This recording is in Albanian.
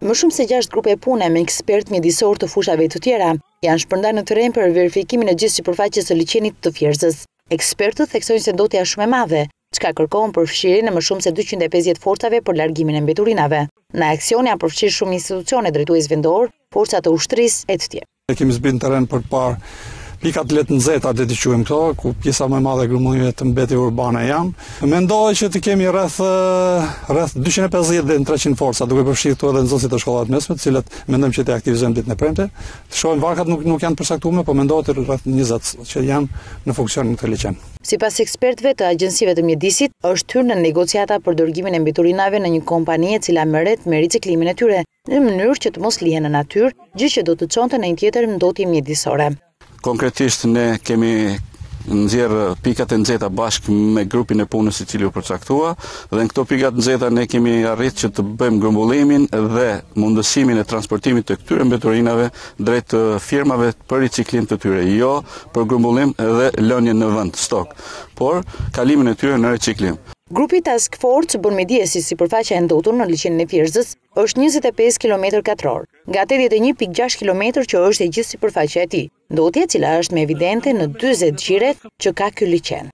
Më shumë se 6 grupe pune me ekspert mjedisor të fushave të tjera janë shpërndarë në terren për verifikimin e gjithë sipërfaqes së liçenit të Vjerzës. Ekspertët theksojnë se ndotja është shumë e madhe, çka kërkon përfshirjen e më shumë se 250 forcave për largimin e mbeturinave. Në aksion janë përfshirë shumë institucione, drejtues vendor, forca të ushtrisë e të tjerë. Ne kemi zbritur në terren për të parë pikat letë nxehta le t'i quajmë këto, ku pjesa më e madhe e grumullimeve të mbeti urbane janë. Mendoj që të kemi rreth 250 deri në 300 forca, duke përfshirë këtu edhe nxënësit të shkollat mesme, të cilët mendojmë që të aktivizojmë ditën e premte. Të shohim varkat nuk janë përcaktuar, por mendohet rreth 20 që janë në funksion në këtë liçen. Sipas ekspertëve të agjencive të mjedisit, është hyrë në negociata për dërgimin e mbeturinave në një kompani e cila merret me riciklimin e tyre, në mënyrë që të mos lihen në natyrë, gjë që do të çonte në një tjetër ndotje mjedisore. Konkretisht ne kemi nxjerrë pikat e nxehta bashkë me grupin e punës i cili u përcaktua dhe në këto pikat nxehta ne kemi arritur që të bëjmë grumbullimin dhe mundësimin e transportimit të këtyre mbeturinave drejt firmave për riciklim të tyre, jo për grumbullim dhe lënje në vend stok, por kalimin e tyre në riciklim. Grupi Task Force bën mjedis si sipërfaqja e ndotur në liçenin e Vjerzës është 25 km2, nga 81.6 km që është e gjithë sipërfaqja e tij. Ndotja e cila është më evidente në 40 gjire që ka ky liçen.